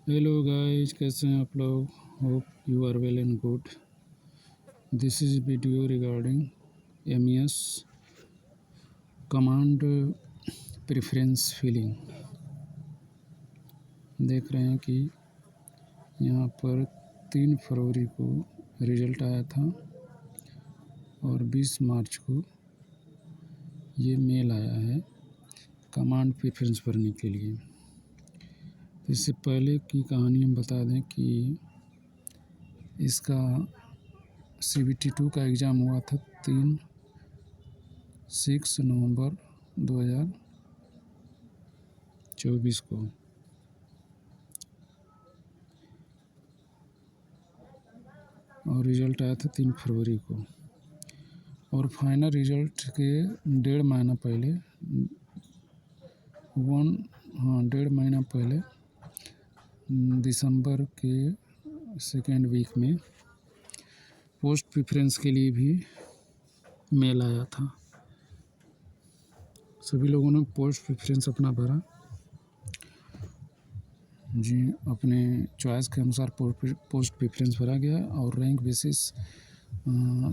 Hello guys, कैसे हैं आप लोग। Hope you are well and good. This is video regarding MES command preference filling. देख रहे हैं कि यहाँ पर 3 फरवरी को रिज़ल्ट आया था और 20 मार्च को ये मेल आया है कमांड प्रेफरेंस भरने के लिए। इससे पहले की कहानी हम बता दें कि इसका CBT2 का एग्ज़ाम हुआ था 6 नवंबर 2024 को, और रिज़ल्ट आया था 3 फरवरी को। और फाइनल रिज़ल्ट के 1.5 महीना पहले 1.5 महीना पहले दिसंबर के सेकेंड वीक में पोस्ट प्रेफरेंस के लिए भी मेल आया था। सभी लोगों ने पोस्ट प्रेफरेंस अपना भरा जी, अपने चॉइस के अनुसार पोस्ट प्रेफरेंस भरा गया और rank basis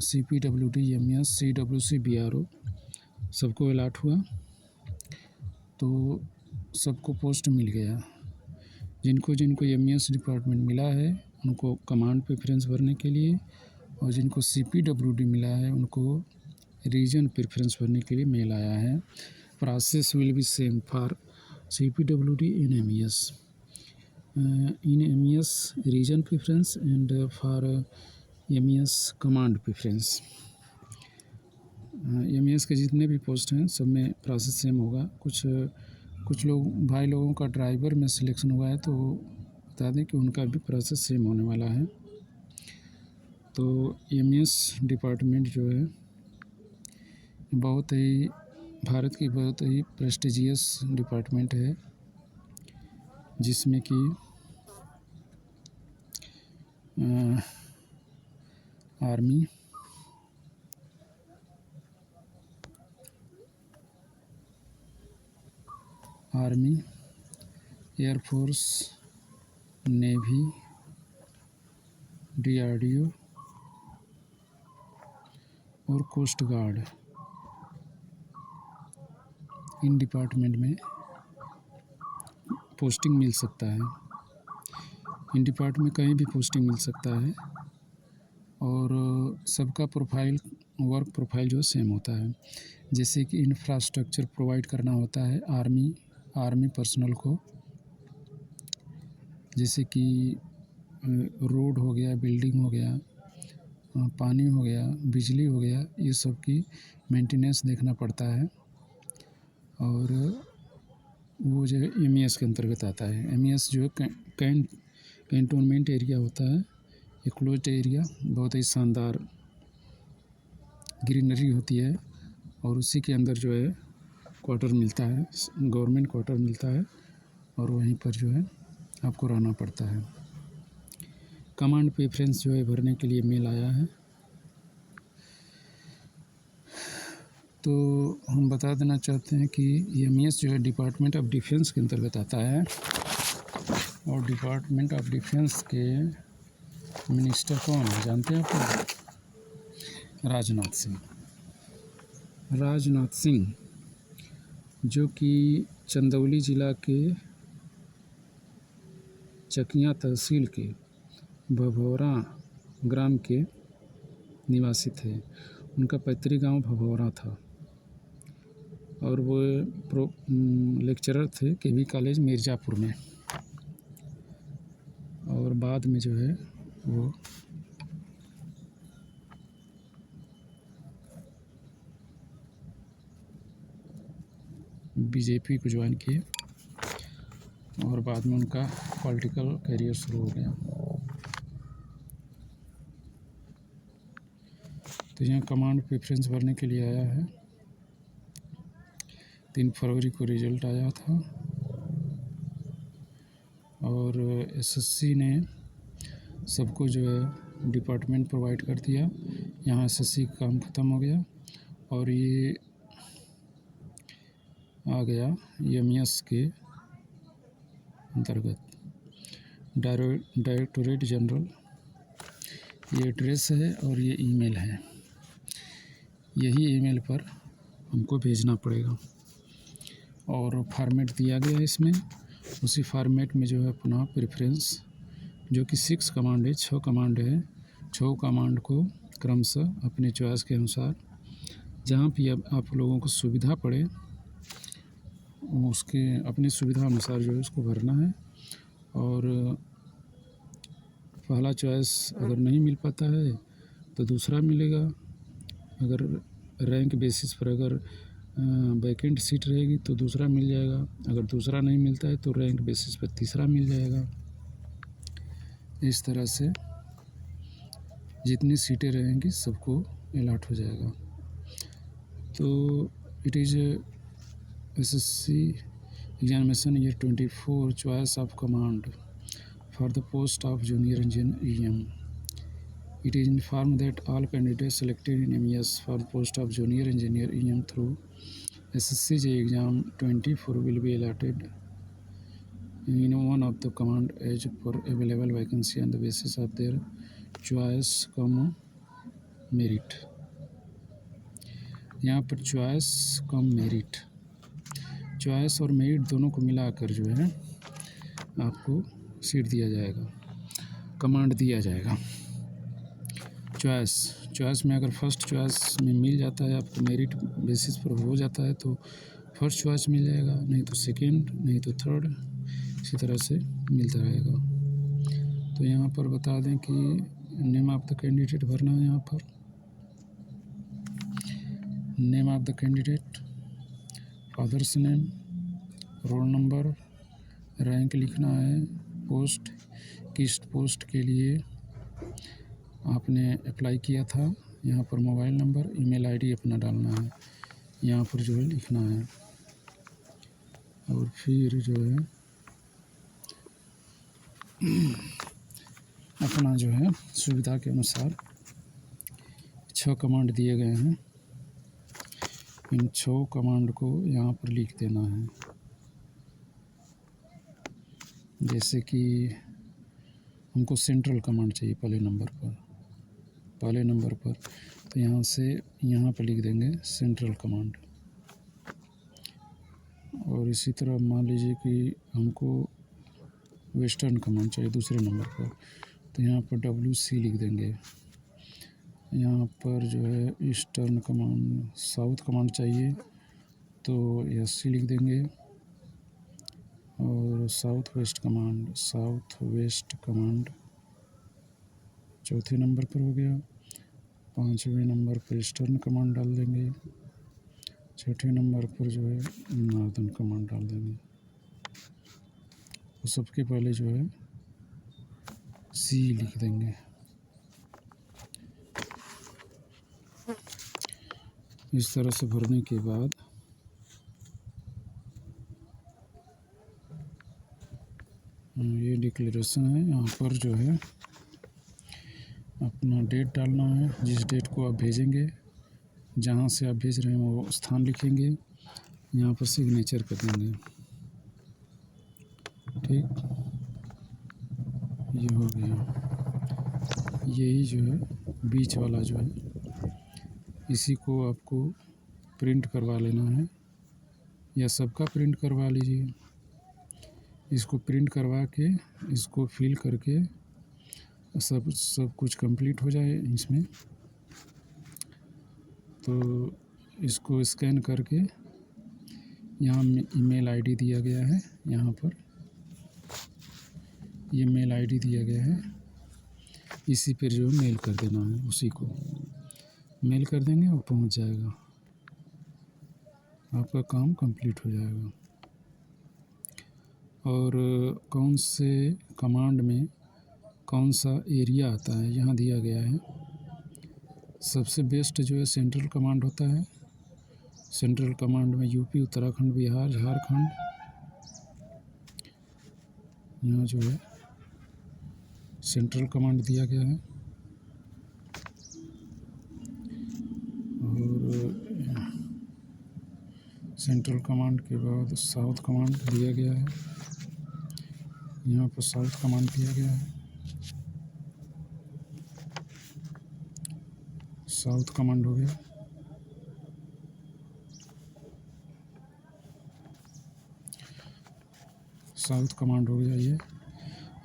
CPWD, MES, CWC, BRO सबको अलाट हुआ, तो सबको पोस्ट मिल गया। जिनको जिनको MES डिपार्टमेंट मिला है उनको कमांड प्रेफरेंस भरने के लिए, और जिनको CPWD मिला है उनको रीजन प्रेफरेंस भरने के लिए मेल आया है। Process will be same for CPWD in MES. In MES region preference and for MES command preference. MES के जितने भी पोस्ट हैं सब में प्रोसेस सेम होगा। कुछ लोग भाई लोगों का ड्राइवर में सिलेक्शन हुआ है, तो बता दें कि उनका भी प्रोसेस सेम होने वाला है। तो MES डिपार्टमेंट जो है बहुत ही भारत की बहुत ही प्रेस्टिजियस डिपार्टमेंट है, जिसमें कि आर्मी, एयरफोर्स, नेवी, DRDO और कोस्ट गार्ड इन डिपार्टमेंट में पोस्टिंग मिल सकता है। इन डिपार्टमेंट में कहीं भी पोस्टिंग मिल सकता है और सबका वर्क प्रोफाइल जो सेम होता है। जैसे कि इंफ्रास्ट्रक्चर प्रोवाइड करना होता है आर्मी पर्सनल को, जैसे कि रोड हो गया, बिल्डिंग हो गया, पानी हो गया, बिजली हो गया, ये सब की मेंटेनेंस देखना पड़ता है। और वो जो है MES के अंतर्गत आता है। MES जो है कैंटोनमेंट एरिया होता है, एक क्लोज्ड एरिया, बहुत ही शानदार ग्रीनरी होती है, और उसी के अंदर जो है क्वार्टर मिलता है, गवर्नमेंट क्वार्टर मिलता है, और वहीं पर जो है आपको रहना पड़ता है। कमांड प्रेफरेंस जो है भरने के लिए मेल आया है, तो हम बता देना चाहते हैं कि MES जो है डिपार्टमेंट ऑफ डिफेंस के अंतर्गत आता है, और डिपार्टमेंट ऑफ डिफेंस के मिनिस्टर कौन है जानते हैं आप? राजनाथ सिंह, जो कि चंदौली ज़िला के चकिया तहसील के भभौरा ग्राम के निवासी थे। उनका पैतृक गांव भभौरा था, और वो लेक्चरर थे KV कॉलेज मिर्ज़ापुर में, और बाद में जो है वो BJP को ज्वाइन किए, और बाद में उनका पॉलिटिकल करियर शुरू हो गया। तो यहाँ कमांड प्रेफरेंस भरने के लिए आया है। 3 फरवरी को रिज़ल्ट आया था, और SSC ने सबको जो है डिपार्टमेंट प्रोवाइड कर दिया। यहाँ SSC का काम ख़त्म हो गया, और ये आ गया MES के अंतर्गत। डायरेक्टोरेट जनरल, ये एड्रेस है और ये ईमेल है। यही ईमेल पर हमको भेजना पड़ेगा और फॉर्मेट दिया गया है इसमें। उसी फॉर्मेट में जो है अपना प्रेफरेंस जो कि 6 कमांड है, 6 कमांड है, 6 कमांड को क्रमशः अपने चॉइस के अनुसार जहाँ भी आप लोगों को सुविधा पड़े उसके अपनी सुविधा अनुसार जो है उसको भरना है। और पहला चॉइस अगर नहीं मिल पाता है तो दूसरा मिलेगा। अगर रैंक बेसिस पर अगर वैकेंट सीट रहेगी तो दूसरा मिल जाएगा। अगर दूसरा नहीं मिलता है तो रैंक बेसिस पर तीसरा मिल जाएगा। इस तरह से जितनी सीटें रहेंगी सबको अलॉट हो जाएगा। तो it is SSC examination year 24 choice of command for the post of junior engineer EM. It is informed that all candidates selected in MES for the post of junior engineer EM through SSCJ exam 24 will be allotted in one of the command as per available vacancy on the basis of their choice come merit। यहाँ पर choice cum merit, choice और merit दोनों को मिलाकर जो है आपको seat दिया जाएगा, कमांड दिया जाएगा। चॉइस में अगर फर्स्ट चॉइस में मिल जाता है, आपको मेरिट बेसिस पर हो जाता है तो फर्स्ट चॉइस मिल जाएगा, नहीं तो सेकंड, नहीं तो थर्ड, इसी तरह से मिलता रहेगा। तो यहाँ पर बता दें कि नेम ऑफ द कैंडिडेट भरना है। यहाँ पर name of the candidate, father's name, roll number, rank लिखना है, पोस्ट, किस पोस्ट के लिए आपने अप्लाई किया था, यहाँ पर मोबाइल नंबर, ईमेल आईडी अपना डालना है, यहाँ पर जो है लिखना है। और फिर जो है अपना जो है सुविधा के अनुसार 6 कमांड दिए गए हैं, इन 6 कमांड को यहाँ पर लिख देना है। जैसे कि हमको सेंट्रल कमांड चाहिए पहले नंबर पर, तो यहाँ से यहाँ पर लिख देंगे सेंट्रल कमांड। और इसी तरह मान लीजिए कि हमको वेस्टर्न कमांड चाहिए दूसरे नंबर पर, तो यहाँ पर WC लिख देंगे। यहाँ पर जो है ईस्टर्न कमांड, साउथ कमांड चाहिए तो SC लिख देंगे। और साउथ वेस्ट कमांड चौथे नंबर पर हो गया। 5वें नंबर पर ईस्टर्न कमांड डाल देंगे। 6ठे नंबर पर जो है नॉर्दर्न कमांड डाल देंगे। तो सबके पहले जो है C लिख देंगे। इस तरह से भरने के बाद ये डिक्लेरेशन है। यहाँ पर जो है अपना डेट डालना है, जिस डेट को आप भेजेंगे, जहाँ से आप भेज रहे हैं वो स्थान लिखेंगे, यहाँ पर सिग्नेचर कर देंगे। ठीक, ये हो गया। यही जो है बीच वाला जो है इसी को आपको प्रिंट करवा लेना है, या सबका प्रिंट करवा लीजिए। इसको प्रिंट करवा के इसको फिल करके सब कुछ कंप्लीट हो जाए इसमें, तो इसको स्कैन करके यहाँ ईमेल आईडी दिया गया है, यहाँ पर ये मेल आईडी दिया गया है, इसी पर जो मेल कर देना है, उसी को मेल कर देंगे और पहुँच जाएगा, आपका काम कंप्लीट हो जाएगा। और कौन से कमांड में कौन सा एरिया आता है यहाँ दिया गया है। सबसे बेस्ट जो है सेंट्रल कमांड होता है। सेंट्रल कमांड में यूपी, उत्तराखंड, बिहार, झारखंड, यहाँ जो है सेंट्रल कमांड दिया गया है। और सेंट्रल कमांड के बाद साउथ कमांड दिया गया है। यहाँ पर साउथ कमांड दिया गया है। साउथ कमांड हो गया। साउथ कमांड हो गया ये।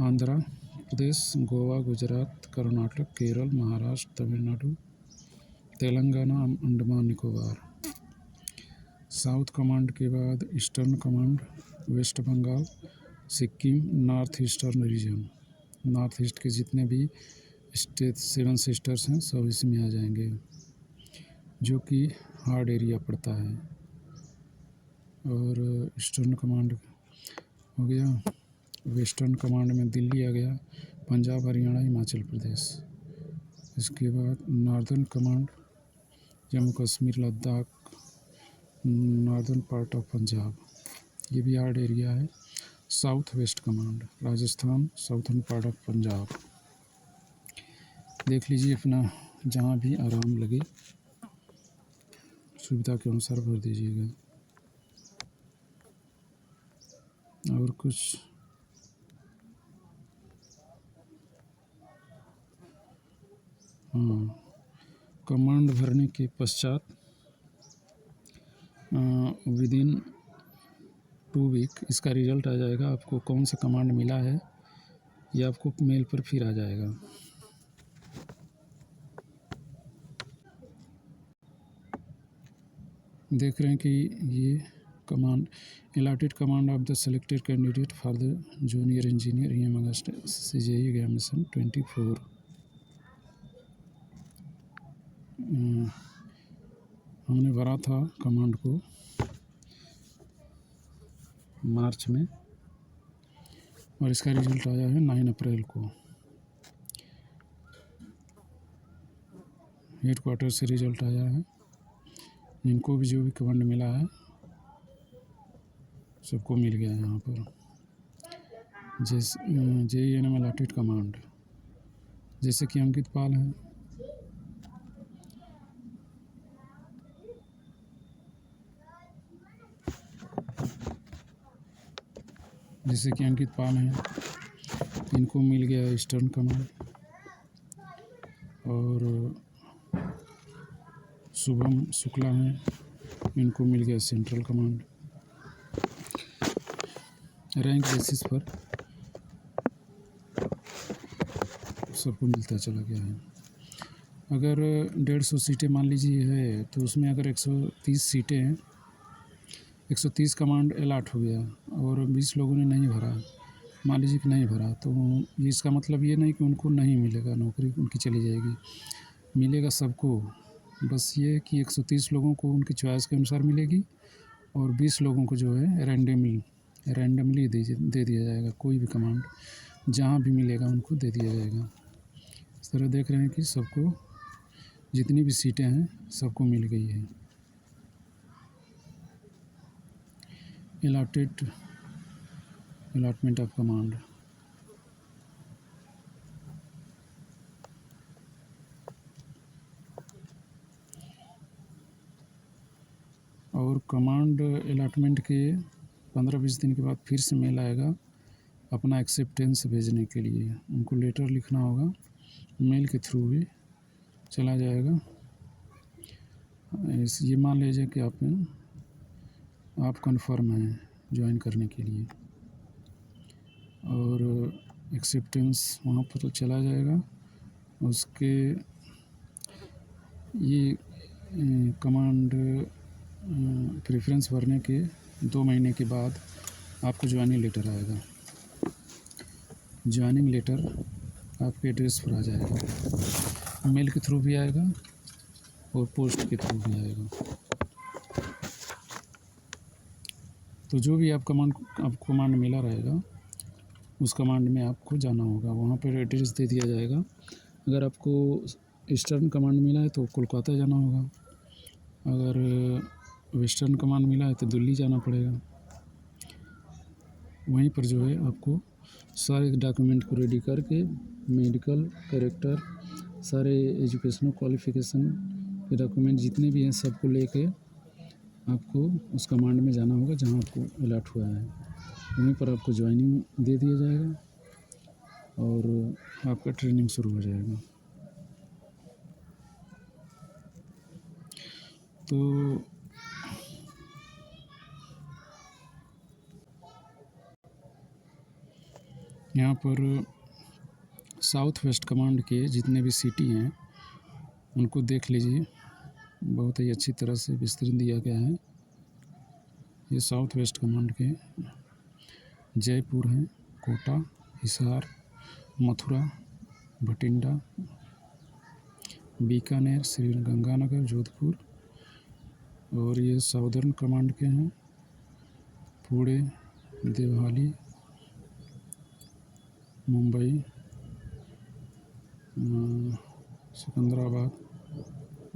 आंध्र प्रदेश, गोवा, गुजरात, कर्नाटक, केरल, महाराष्ट्र, तमिलनाडु, तेलंगाना, अंडमान निकोबार। साउथ कमांड के बाद eastern command, west Bengal, Sikkim, north eastern region. North east के जितने भी स्टेट 7 सिस्टर्स हैं सब इसमें आ जाएंगे, जो कि हार्ड एरिया पड़ता है। और ईस्टर्न कमांड हो गया। वेस्टर्न कमांड में दिल्ली आ गया, पंजाब, हरियाणा, हिमाचल प्रदेश। इसके बाद northern command, Jammu Kashmir, Ladakh, northern part of Punjab, ये भी हार्ड एरिया है। South west command, Rajasthan, southern part of Punjab. देख लीजिए अपना जहाँ भी आराम लगे सुविधा के अनुसार भर दीजिएगा। और कुछ कमांड भरने के पश्चात विदिन 2 वीक इसका रिज़ल्ट आ जाएगा। आपको कौन सा कमांड मिला है ये आपको मेल पर फिर आ जाएगा। देख रहे हैं कि ये command allotted command of the selected candidate for the junior engineer EM August CJE examination 24। हमने भरा था कमांड को मार्च में और इसका रिज़ल्ट आया है 9 अप्रैल को। हेडक्वार्टर से रिज़ल्ट आया है। जिनको भी जो भी कमांड मिला है सबको मिल गया है यहाँ पर। JEE अलॉटेड कमांड, जैसे कि अंकित पाल हैं, इनको मिल गया ईस्टर्न कमांड। और शुभम शुक्ला हैं, इनको मिल गया सेंट्रल कमांड। रैंक बेसिस पर सबको मिलता चला गया है। अगर 150 सीटें मान लीजिए है तो उसमें अगर 130 सीटें हैं, 130 कमांड अलॉट हो गया और 20 लोगों ने नहीं भरा, मान लीजिए कि नहीं भरा, तो इसका मतलब ये नहीं कि उनको नहीं मिलेगा, नौकरी उनकी चली जाएगी। मिलेगा सबको, बस ये कि 130 लोगों को उनकी चॉइस के अनुसार मिलेगी और 20 लोगों को जो है रैंडमली दे दिया जाएगा। कोई भी कमांड जहाँ भी मिलेगा उनको दे दिया जाएगा। इस तरह देख रहे हैं कि सबको जितनी भी सीटें हैं सबको मिल गई है। Allotment of command. और कमांड अलॉटमेंट के 15-20 दिन के बाद फिर से मेल आएगा अपना एक्सेप्टेंस भेजने के लिए। उनको लेटर लिखना होगा, मेल के थ्रू भी चला जाएगा। ये मान लीजिए कि आप कन्फर्म हैं ज्वाइन करने के लिए, और एक्सेप्टेंस वहाँ पर तो चला जाएगा। उसके ये कमांड प्रेफरेंस भरने के 2 महीने के बाद आपको ज्वाइनिंग लेटर आएगा। ज्वाइनिंग लेटर आपके एड्रेस पर आ जाएगा, मेल के थ्रू भी आएगा और पोस्ट के थ्रू भी आएगा। तो जो भी आपको कमांड मिला रहेगा उस कमांड में आपको जाना होगा, वहाँ पर एड्रेस दे दिया जाएगा। अगर आपको ईस्टर्न कमांड मिला है तो कोलकाता जाना होगा, अगर वेस्टर्न कमांड मिला है तो दिल्ली जाना पड़ेगा। वहीं पर जो है आपको सारे डॉक्यूमेंट को रेडी करके मेडिकल, कैरेक्टर, सारे एजुकेशनल क्वालिफ़िकेशन के डॉक्यूमेंट जितने भी हैं सबको लेके आपको उस कमांड में जाना होगा जहां आपको अलॉट हुआ है। वहीं पर आपको ज्वाइनिंग दे दिया जाएगा और आपका ट्रेनिंग शुरू हो जाएगा। तो यहाँ पर साउथ वेस्ट कमांड के जितने भी सिटी हैं उनको देख लीजिए, बहुत ही अच्छी तरह से विस्तृत दिया गया है। ये साउथ वेस्ट कमांड के जयपुर हैं, कोटा, हिसार, मथुरा, भटिंडा, बीकानेर, श्रीगंगानगर, जोधपुर। और ये साउदर्न कमांड के हैं, पुणे, देवहाली, मुंबई, सिकंदराबाद,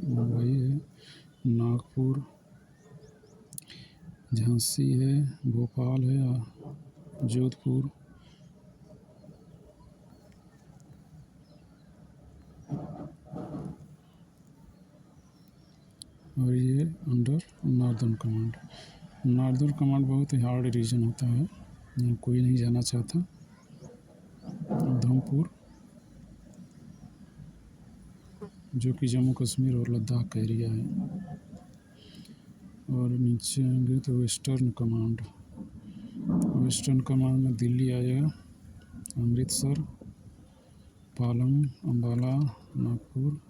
मुंबई है, नागपुर, झांसी है, भोपाल है, जोधपुर, और ये under northern command. Northern command बहुत ही हार्ड रीजन होता है, यहाँ कोई नहीं जाना चाहता। उधमपुर, जो कि जम्मू कश्मीर और लद्दाख का एरिया है। और नीचे आएंगे तो वेस्टर्न कमांड। वेस्टर्न कमांड में दिल्ली आएगा, अमृतसर, पालम, अम्बाला, नागपुर,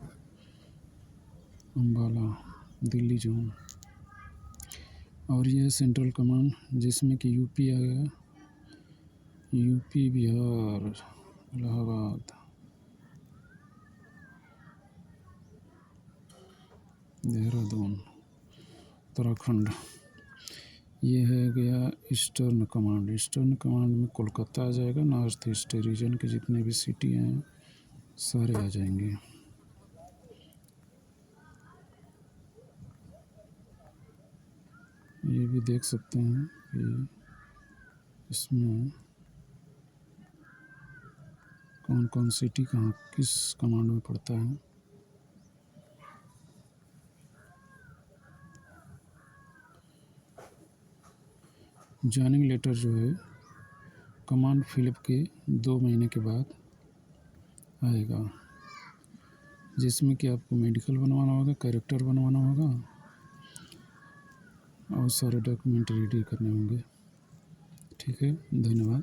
अम्बाला, दिल्ली जोन। और यह सेंट्रल कमांड जिसमें कि यूपी आएगा, यूपी, बिहार, इलाहाबाद, देहरादून, उत्तराखंड। ये है गया ईस्टर्न कमांड। ईस्टर्न कमांड में कोलकाता आ जाएगा, नॉर्थ ईस्ट रीजन के जितने भी सिटी हैं सारे आ जाएंगे। ये भी देख सकते हैं कि इसमें कौन कौन सिटी कहाँ किस कमांड में पड़ता है। ज्वाइनिंग लेटर जो है कमांड फिलिप के 2 महीने के बाद आएगा, जिसमें कि आपको मेडिकल बनवाना होगा, कैरेक्टर बनवाना होगा और सारे डॉक्यूमेंट रेडी करने होंगे। ठीक है, धन्यवाद।